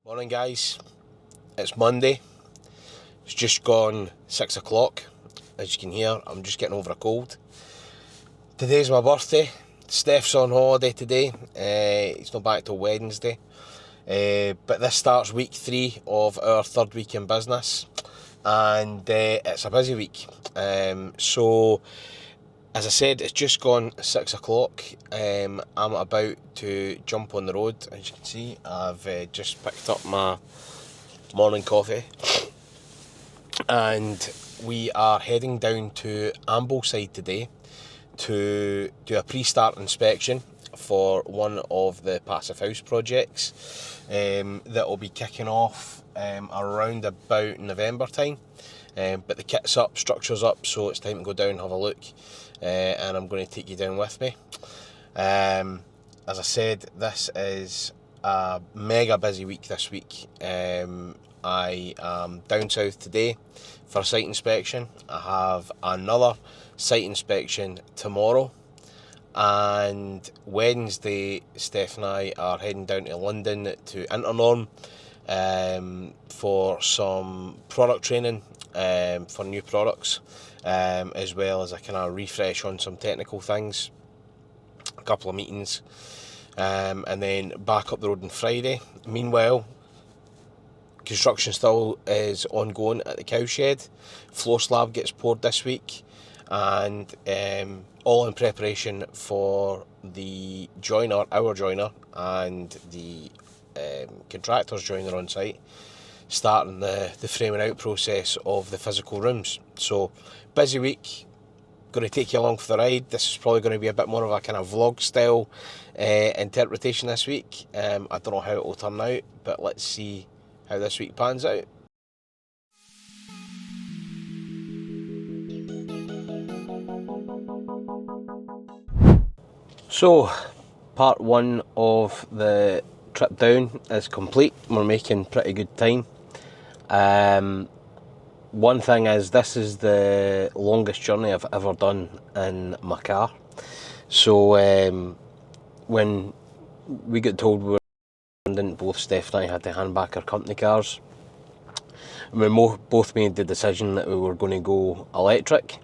Morning guys, it's Monday, it's just gone 6 o'clock. As you can hear, I'm just getting over a cold. Today's my birthday. Steff's on holiday today, he's not back till Wednesday, but this starts week 3 of our third week in business, and it's a busy week. So as I said, it's just gone 6 o'clock. I'm about to jump on the road. As you can see, I've just picked up my morning coffee, and we are heading down to Ambleside today to do a pre-start inspection for one of the passive house projects that will be kicking off around about November time. But the kit's up, structure's up, so it's time to go down and have a look, and I'm going to take you down with me. As I said, this is a mega busy week this week. I am down south today for a site inspection. I have another site inspection tomorrow, and Wednesday Steff and I are heading down to London to Internorm for some product training for new products, as well as a kind of refresh on some technical things, a couple of meetings, and then back up the road on Friday. Meanwhile, construction still is ongoing at the cowshed. Floor slab gets poured this week, and all in preparation for the joiner, our joiner, and the contractor's joiner on site, starting the framing out process of the physical rooms. So busy week, going to take you along for the ride. This is probably going to be a bit more of a kind of vlog style interpretation this week. I don't know how it will turn out, but let's see how this week pans out. So part 1 of the trip down is complete. We're making pretty good time. One thing is, this is the longest journey I've ever done in my car. So when we got told we were in London, both Steff and I had to hand back our company cars, and we both made the decision that we were going to go electric.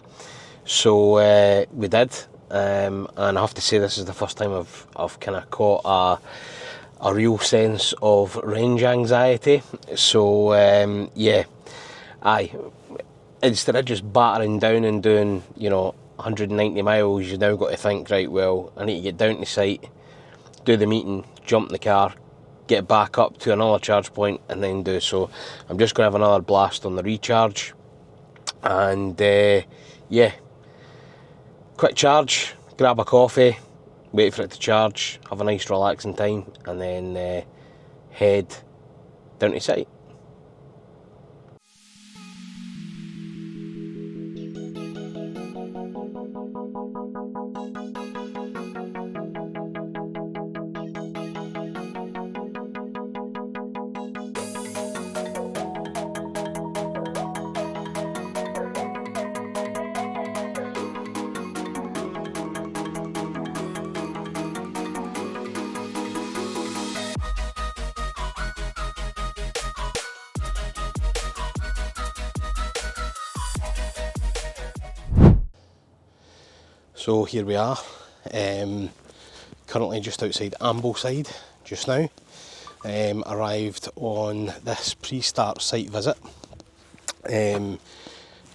So we did, and I have to say, this is the first time I've kind of caught a real sense of range anxiety. So yeah, instead of just battering down and doing 190 miles, you now got to think, right, well, I need to get down to site, do the meeting, jump in the car, get back up to another charge point, and then do. So I'm just going to have another blast on the recharge, and yeah, quick charge, grab a coffee, wait for it to charge, have a nice relaxing time, and then head down to site. So here we are, currently just outside Ambleside just now. Arrived on this pre-start site visit.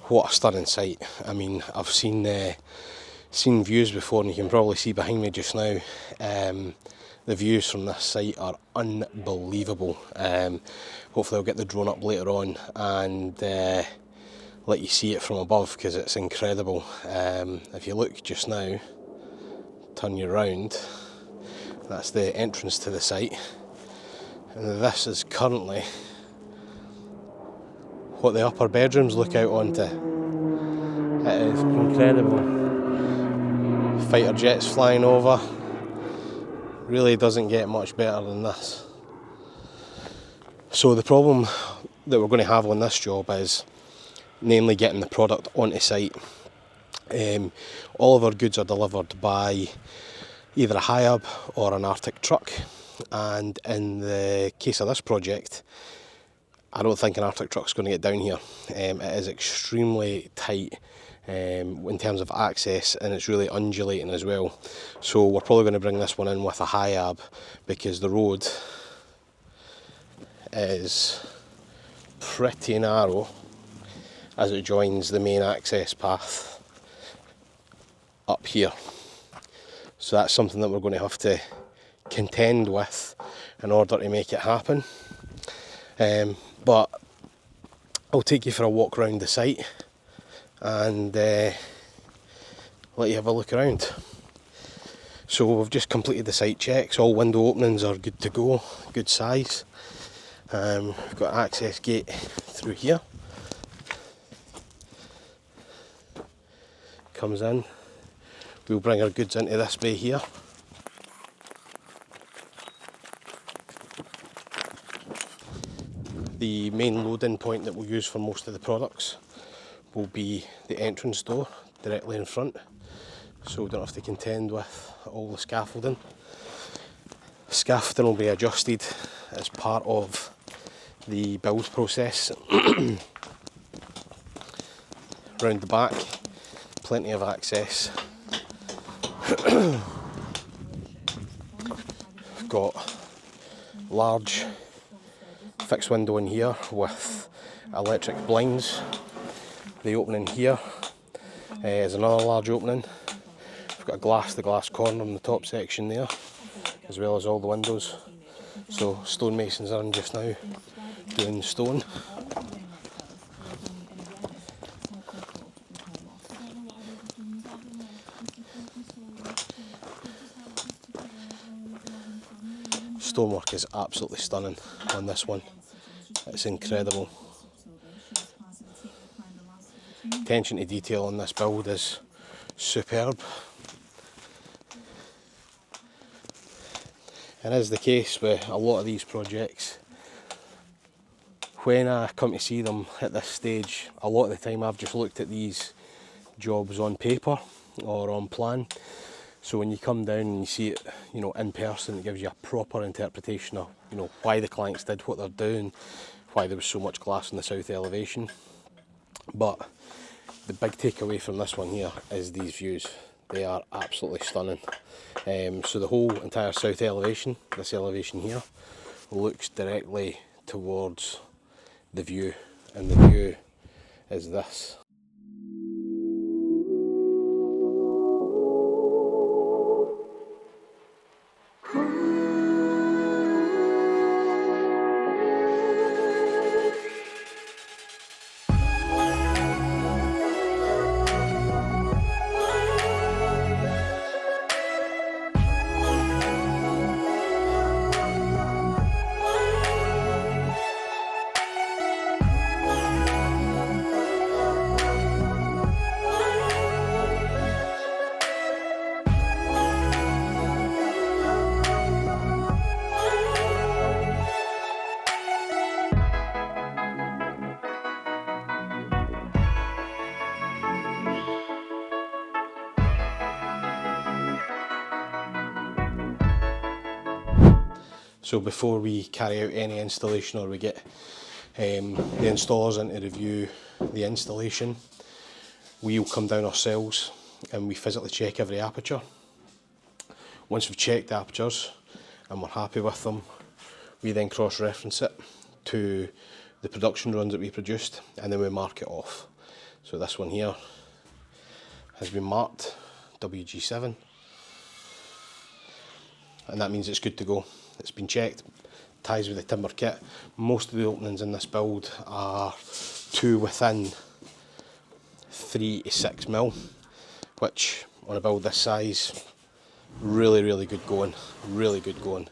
What a stunning site. I mean, I've seen views before, and you can probably see behind me just now. The views from this site are unbelievable. Hopefully I'll get the drone up later on and let you see it from above, because it's incredible. If you look just now, turn you around, that's the entrance to the site, and this is currently what the upper bedrooms look out onto. It is incredible. Fighter jets flying over. Really doesn't get much better than this. So the problem that we're going to have on this job is namely getting the product onto site. All of our goods are delivered by either a HIAB or an Arctic truck. and in the case of this project, I don't think an Arctic truck's going to get down here. It is extremely tight in terms of access, and it's really undulating as well. So we're probably going to bring this one in with a high ab, because the road is pretty narrow as it joins the main access path up here. So that's something that we're going to have to contend with in order to make it happen. But I'll take you for a walk around the site and let you have a look around. So we've just completed the site checks. All window openings are good to go, good size. We've got an access gate through here. Comes in. We'll bring our goods into this bay here. The main loading point that we'll use for most of the products will be the entrance door directly in front, so we don't have to contend with all the scaffolding. The scaffolding will be adjusted as part of the build process. Round the back, plenty of access. We've got large fixed window in here with electric blinds. The opening here is another large opening. We've got a glass-to-glass corner in the top section there, as well as all the windows. So stonemasons are in just now doing stone. Stonework is absolutely stunning on this one. It's incredible. Attention to detail on this build is superb. And as the case with a lot of these projects, when I come to see them at this stage, a lot of the time I've just looked at these jobs on paper or on plan. So when you come down and you see it, in person, it gives you a proper interpretation of, why the clients did what they're doing, why there was so much glass in the south elevation. But the big takeaway from this one here is these views. They are absolutely stunning. So the whole entire south elevation, this elevation here, looks directly towards the view, and the view is this. So before we carry out any installation, or we get the installers in to review the installation, we'll come down ourselves and we physically check every aperture. Once we've checked the apertures and we're happy with them, we then cross-reference it to the production runs that we produced, and then we mark it off. So this one here has been marked WG7, and that means it's good to go. It's been checked, ties with the timber kit. Most of the openings in this build are to within 3 to 6 mil, which on a build this size, really good going, really good going.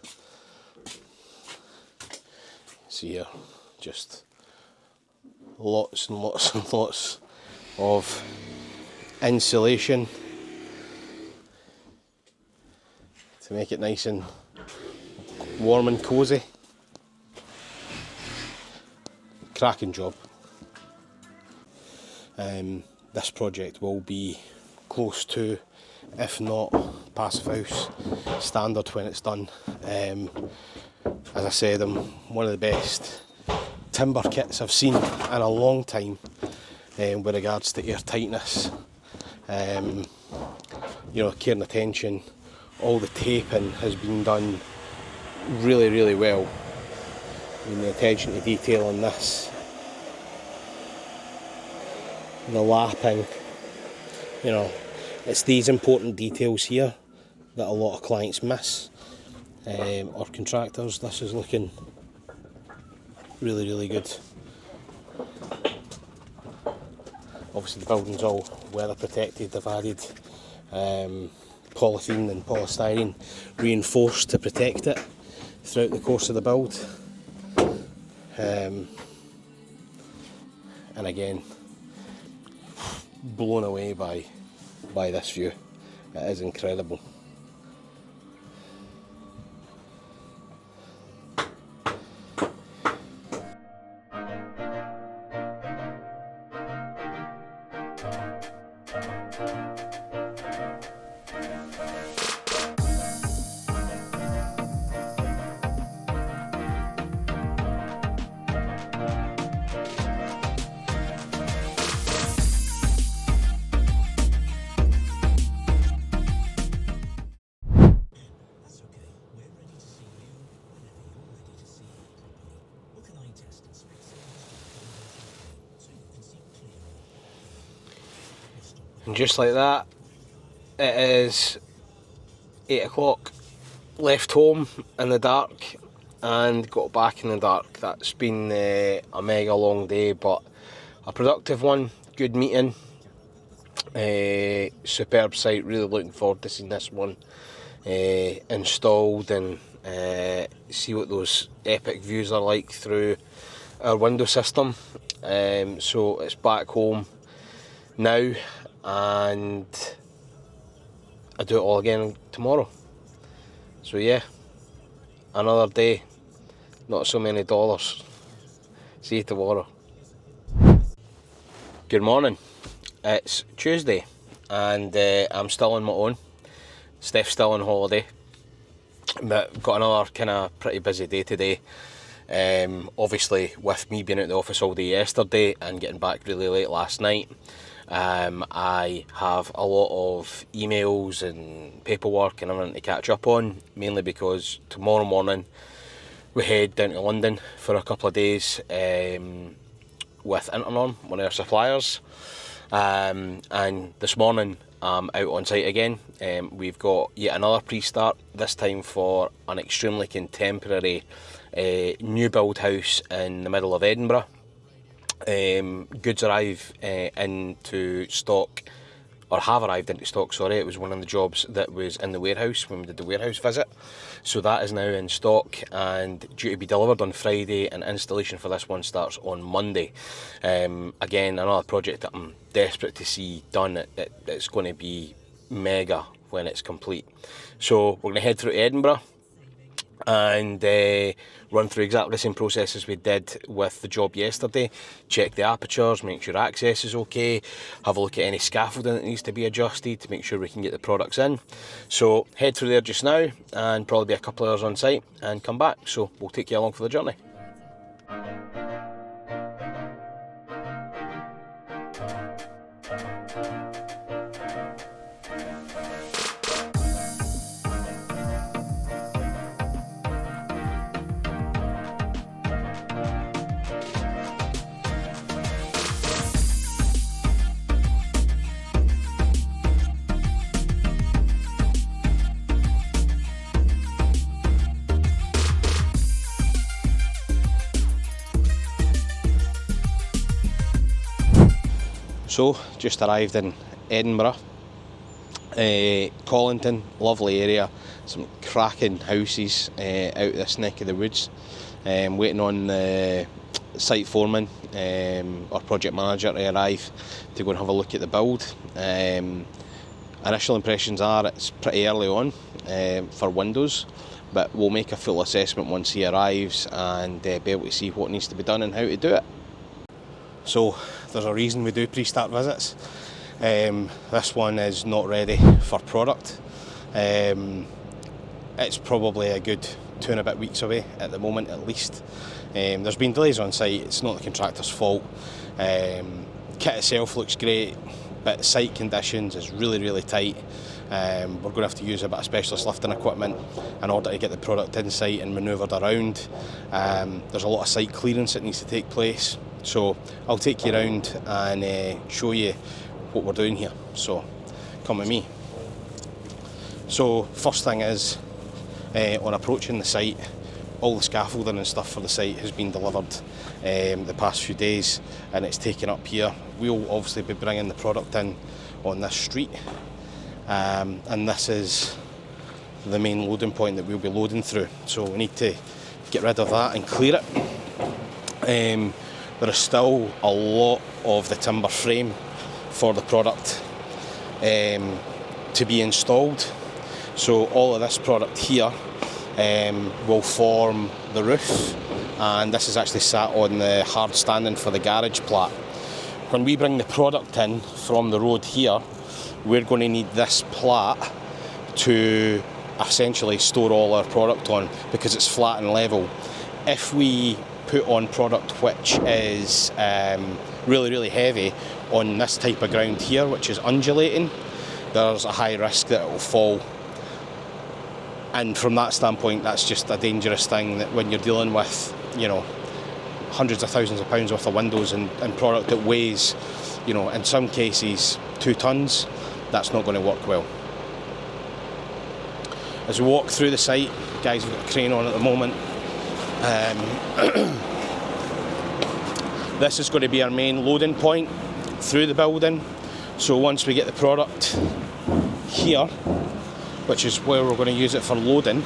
See here, just lots and lots and lots of insulation to make it nice and warm and cosy. Cracking job. This project will be close to if not passive house standard when it's done. As I said, I'm one of the best timber kits I've seen in a long time with regards to air tightness, you know, care and attention. All the taping has been done really, really well. I mean, the attention to detail on this, the lapping, you know, it's these important details here that a lot of clients miss, or contractors. This is looking really, really good. Obviously the building's all weather protected. They've added polythene and polystyrene reinforced to protect it throughout the course of the build. And again, blown away by this view. It is incredible. And just like that, it is 8 o'clock, left home in the dark and got back in the dark. That's been a mega long day, but a productive one, good meeting, superb site. Really looking forward to seeing this one installed and see what those epic views are like through our window system. So it's back home now, and I do it all again tomorrow. So yeah, another day, not so many dollars. See you tomorrow. Good morning. It's Tuesday and I'm still on my own. Steff's still on holiday, but got another kind of pretty busy day today. Obviously with me being out the office all day yesterday and getting back really late last night, I have a lot of emails and paperwork and everything to catch up on, mainly because tomorrow morning we head down to London for a couple of days with Internorm, one of our suppliers, and this morning I'm out on site again. We've got yet another pre-start, this time for an extremely contemporary new build house in the middle of Edinburgh. Goods arrive into stock, or have arrived into stock, sorry. It was one of the jobs that was in the warehouse when we did the warehouse visit. So that is now in stock and due to be delivered on Friday, and installation for this one starts on Monday. Again, another project that I'm desperate to see done. It's going to be mega when it's complete. So we're going to head through to Edinburgh and run through exactly the same process as we did with the job yesterday. Check the apertures, make sure access is okay, have a look at any scaffolding that needs to be adjusted to make sure we can get the products in. So head through there just now and probably be a couple of hours on site and come back. So we'll take you along for the journey. So, just arrived in Edinburgh, Collington, lovely area, some cracking houses out this neck of the woods. Waiting on the site foreman or project manager to arrive to go and have a look at the build. Initial impressions are it's pretty early on for windows, but we'll make a full assessment once he arrives and be able to see what needs to be done and how to do it. So there's a reason we do pre-start visits. This one is not ready for product. It's probably a good 2 and a bit weeks away at the moment, at least. There's been delays on site. It's not the contractor's fault. Kit itself looks great, but site conditions is really tight. We're going to have to use a bit of specialist lifting equipment in order to get the product in site and manoeuvred around. There's a lot of site clearance that needs to take place, so I'll take you around and show you what we're doing here. So come with me. So first thing is, on approaching the site, all the scaffolding and stuff for the site has been delivered the past few days, and it's taken up here. We'll obviously be bringing the product in on this street, and this is the main loading point that we'll be loading through. So we need to get rid of that and clear it. There is still a lot of the timber frame for the product to be installed. So all of this product here will form the roof, and this is actually sat on the hard standing for the garage plat. When we bring the product in from the road here, we're going to need this plat to essentially store all our product on, because it's flat and level. If we put on product which is really heavy on this type of ground here, which is undulating, there's a high risk that it will fall. And from that standpoint, that's just a dangerous thing, that when you're dealing with, you know, hundreds of thousands of pounds worth of windows and product that weighs, you know, in some cases 2 tonnes, that's not going to work well. As we walk through the site, guys, we've got a crane on at the moment. This is going to be our main loading point through the building. So once we get the product here, which is where we're going to use it for loading,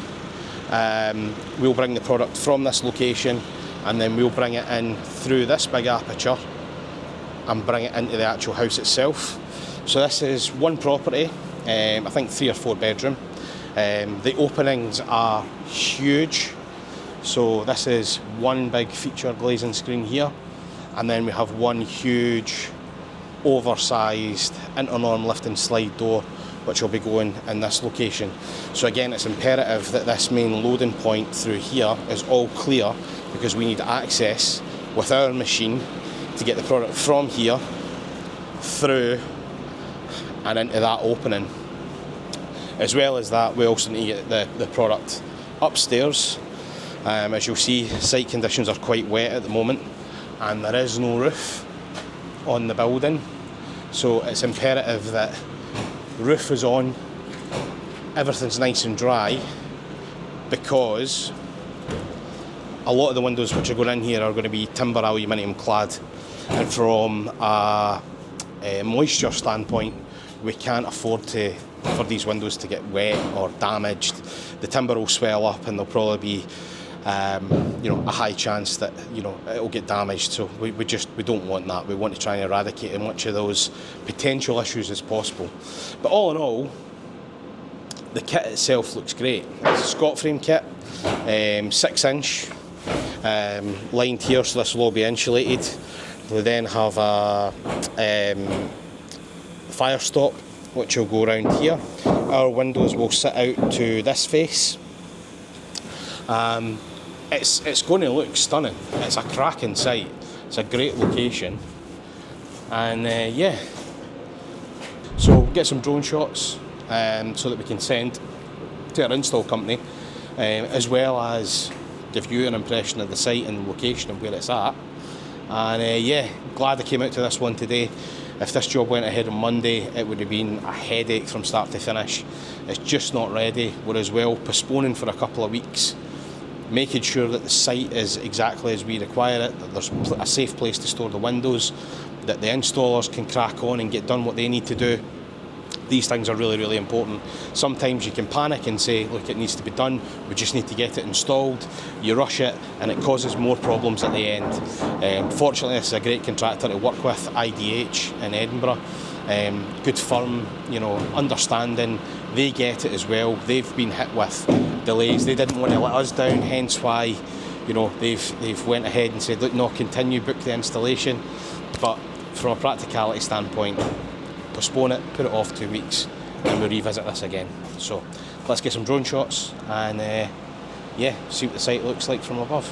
we'll bring the product from this location, and then we'll bring it in through this big aperture and bring it into the actual house itself. So this is one property, I think 3 or 4 bedroom. The openings are huge. So this is one big feature glazing screen here, and then we have one huge oversized Internorm lift and slide door, which will be going in this location. So again, it's imperative that this main loading point through here is all clear, because we need access with our machine to get the product from here through and into that opening. As well as that, we also need to get the product upstairs. As you'll see, site conditions are quite wet at the moment, and there is no roof on the building. So it's imperative that the roof is on, everything's nice and dry, because a lot of the windows which are going in here are going to be timber aluminium clad, and from a moisture standpoint, we can't afford for these windows to get wet or damaged. The timber will swell up, and there'll probably be a high chance that it'll get damaged. So we don't want that. We want to try and eradicate as much of those potential issues as possible. But all in all, the kit itself looks great. It's a Scott frame kit, 6-inch, lined here, so this will all be insulated. We then have a fire stop, which will go around here. Our windows will sit out to this face. It's going to look stunning. It's a cracking site. It's a great location. And yeah, so we'll get some drone shots so that we can send to our install company, as well as give you an impression of the site and the location of where it's at. And yeah, glad I came out to this one today. If this job went ahead on Monday, it would have been a headache from start to finish. It's just not ready. We're as well postponing for a couple of weeks, making sure that the site is exactly as we require it, that there's a safe place to store the windows, that the installers can crack on and get done what they need to do. These things are really important. Sometimes you can panic and say, look, it needs to be done, we just need to get it installed. You rush it and it causes more problems at the end. Fortunately, this is a great contractor to work with, IDH in Edinburgh. Good firm, understanding. They get it as well. They've been hit with delays. They didn't want to let us down, hence why they've went ahead and said, look, no, continue, book the installation. But from a practicality standpoint, postpone it, put it off 2 weeks, and we'll revisit this again. So let's get some drone shots and yeah, see what the site looks like from above.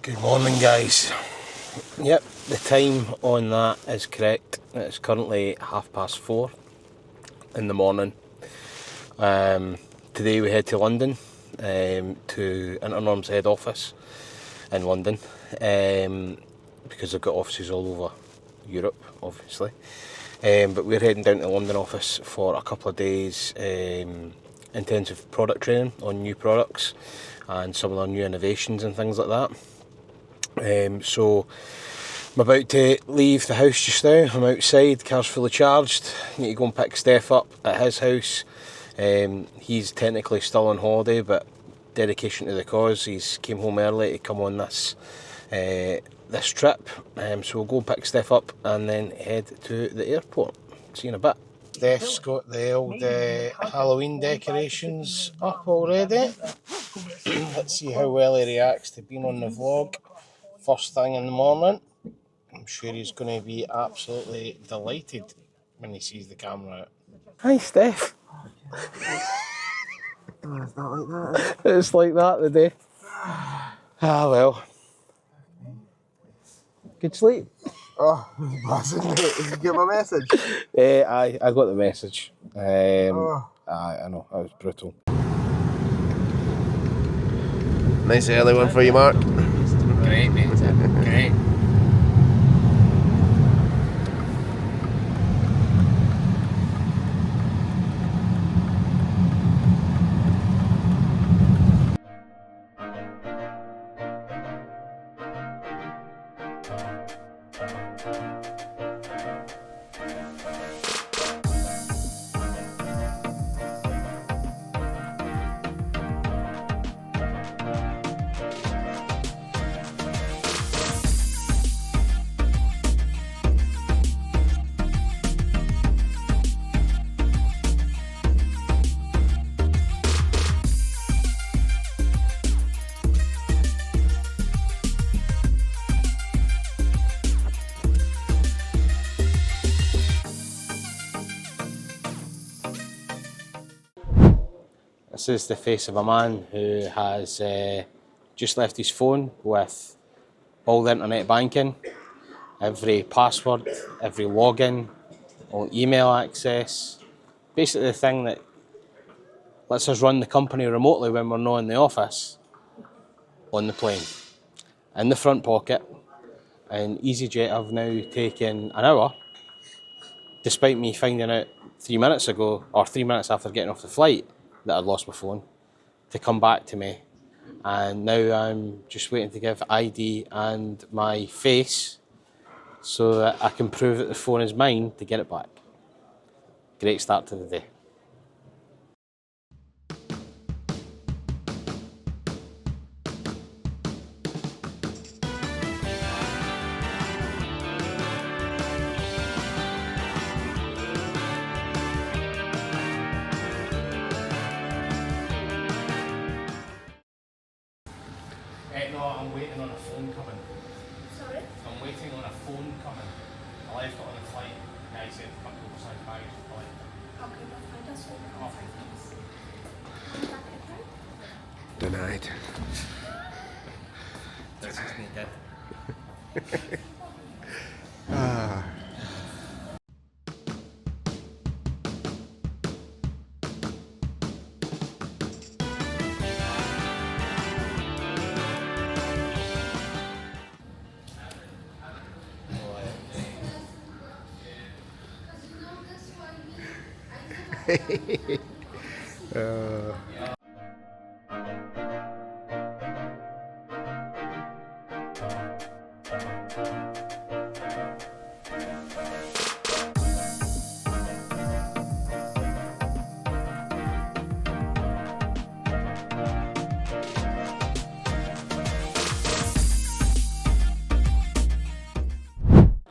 Good morning, guys. Yep, the time on that is correct. It's currently 4:30 in the morning. Today we head to London, to Internorm's head office in London, because they've got offices all over Europe, obviously. But we're heading down to the London office for a couple of days intensive product training on new products and some of their new innovations and things like that. So I'm about to leave the house just now. I'm outside, car's fully charged. Need to go and pick Steff up at his house. He's technically still on holiday, but dedication to the cause. He's came home early to come on this trip. So we'll go and pick Steff up and then head to the airport. See you in a bit. Steff's got the old Halloween decorations up already. Let's see how well he reacts to being on the vlog first thing in the morning. I'm sure he's going to be absolutely delighted when he sees the camera out. Hi, Steff. Oh, it's not like that, is it? It's like that today. Ah, well. Good sleep? Oh, buzzing, mate. Did you get my message? I got the message. I know, that was brutal. Nice early one for you, Mark. Great, mate. Great. This is the face of a man who has just left his phone with all the internet banking, every password, every login, all email access. Basically the thing that lets us run the company remotely when we're not in the office, on the plane. In the front pocket, and EasyJet have now taken an hour, despite me finding out 3 minutes ago, or 3 minutes after getting off the flight, that I'd lost my phone, to come back to me. And now I'm just waiting to give ID and my face so that I can prove that the phone is mine to get it back. Great start to the day. No, I'm waiting on a phone coming. Sorry? I'm waiting on a phone coming. I left it on the flight. The guy said my oversized baggage was collected. Okay, that's fine. That's all. Oh. Back at home? Denied. This is needed.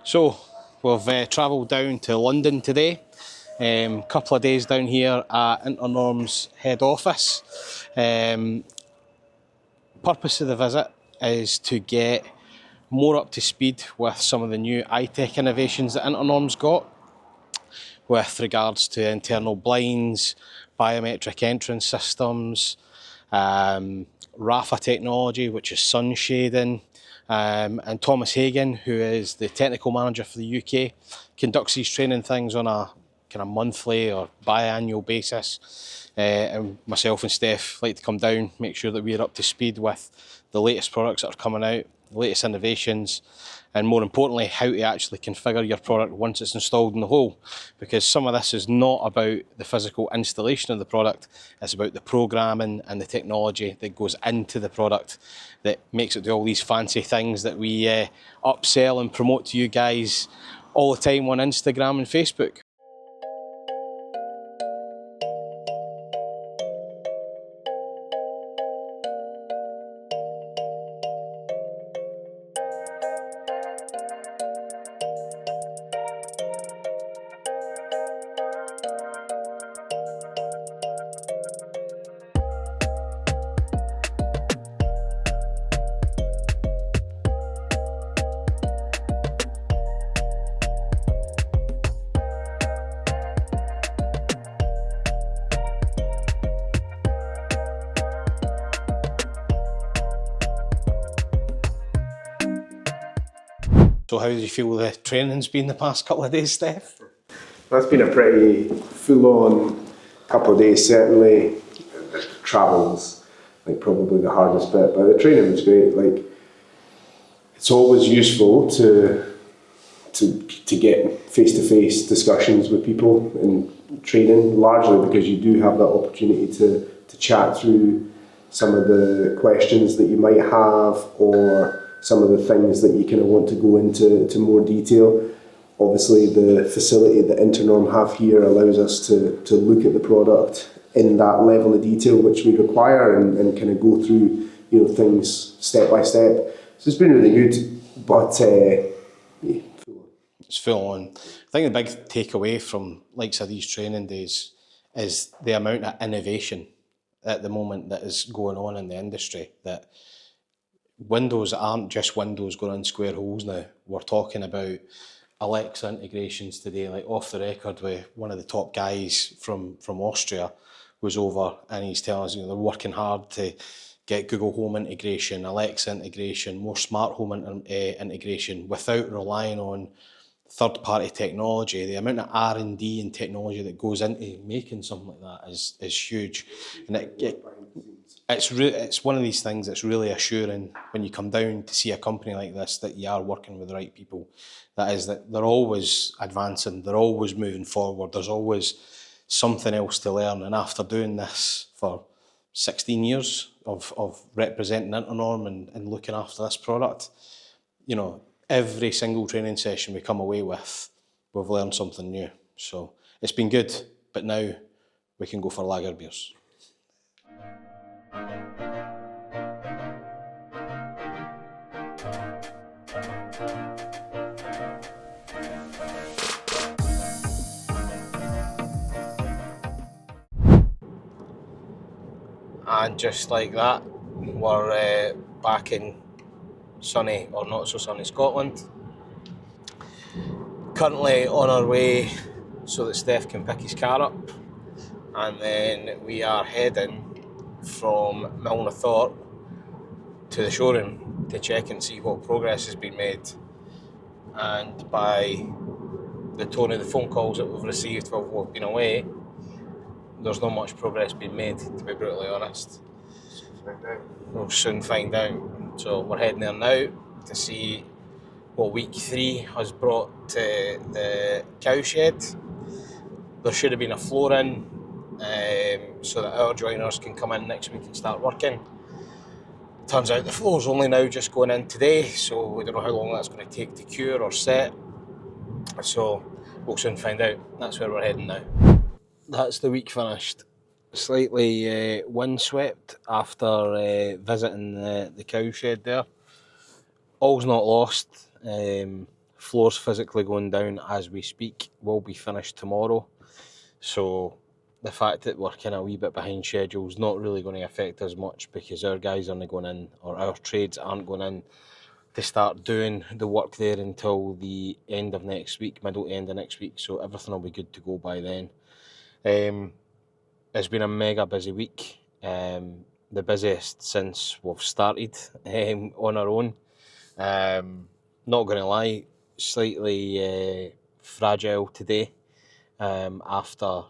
So we've travelled down to London today. Couple of days down here at Internorm's head office. Purpose of the visit is to get more up to speed with some of the new iTech innovations that Internorm's got with regards to internal blinds, biometric entrance systems, RAFA technology, which is sun shading, and Thomas Hagan, who is the technical manager for the UK, conducts these training things on a kind of monthly or biannual basis. And myself and Steff like to come down, make sure that we're up to speed with the latest products that are coming out, the latest innovations, and more importantly, how to actually configure your product once it's installed in the hole. Because some of this is not about the physical installation of the product, it's about the programming and the technology that goes into the product that makes it do all these fancy things that we upsell and promote to you guys all the time on Instagram and Facebook. So how do you feel the training's been the past couple of days, Steff? That's been a pretty full-on couple of days, certainly. The travel's like probably the hardest bit, but the training was great. Like, it's always useful to get face-to-face discussions with people in training, largely because you do have that opportunity to chat through some of the questions that you might have, or some of the things that you kind of want to go into more detail. Obviously, the facility that Internorm have here allows us to look at the product in that level of detail which we require, and kind of go through, you know, things step by step. So it's been really good, but yeah, It's full on. I think the big takeaway from likes of these training days is the amount of innovation at the moment that is going on in the industry. That windows aren't just windows going in square holes now. We're talking about Alexa integrations today, like off the record with one of the top guys from Austria was over, and he's telling us, you know, they're working hard to get Google Home integration, Alexa integration, more smart home integration without relying on third-party technology. The amount of R&D and technology that goes into making something like that is huge, and it's one of these things that's really assuring when you come down to see a company like this that you are working with the right people. That is, that they're always advancing, they're always moving forward, there's always something else to learn. And after doing this for 16 years of representing Internorm and looking after this product, you know, every single training session we come away with, we've learned something new. So it's been good, but now we can go for lager beers. And just like that, we're back in sunny or not so sunny Scotland. Currently on our way so that Steff can pick his car up, and then we are heading from Milnathorpe to the showroom. to check and see what progress has been made. And by the tone of the phone calls that we've received while we've been away, there's not much progress being made, to be brutally honest. We'll soon find out. So we're heading there now to see what week 3 has brought to the cowshed. There should have been a floor in, so that our joiners can come in next week and start working. Turns out the floor's only now just going in today, so we don't know how long that's going to take to cure or set. So we'll soon find out. That's where we're heading now. That's the week finished. Slightly windswept after visiting the cowshed there. All's not lost. Floor's physically going down as we speak. Will be finished tomorrow. So the fact that we're kind of a wee bit behind schedule is not really going to affect us much, because our guys aren't going in, or our trades aren't going in to start doing the work there until the end of next week, middle to end of next week. So everything will be good to go by then. It's been a mega busy week. The busiest since we've started on our own. Not going to lie, slightly fragile today after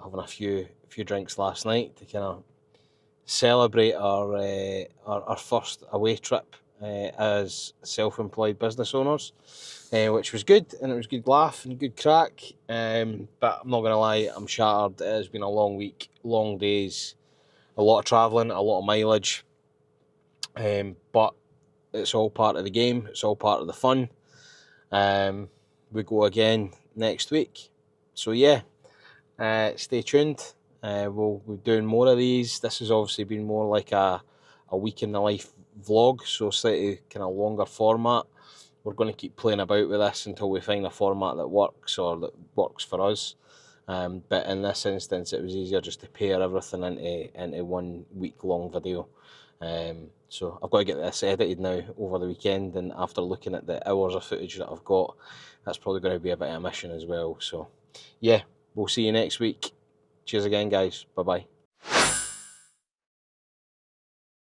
having a few drinks last night to kind of celebrate our first away trip as self-employed business owners, which was good, and it was good laugh and good crack. But I'm not going to lie, I'm shattered. It has been a long week, long days, a lot of travelling, a lot of mileage. But it's all part of the game. It's all part of the fun. We go again next week. So yeah, stay tuned. We'll be doing more of these. This has obviously been more like a week in the life vlog, so slightly kind of longer format. We're going to keep playing about with this until we find a format that works, or that works for us. But in this instance, it was easier just to pair everything into 1 week long video. So I've got to get this edited now over the weekend, and after looking at the hours of footage that I've got, that's probably going to be a bit of a mission as well. So yeah, we'll see you next week. Cheers again, guys. Bye bye.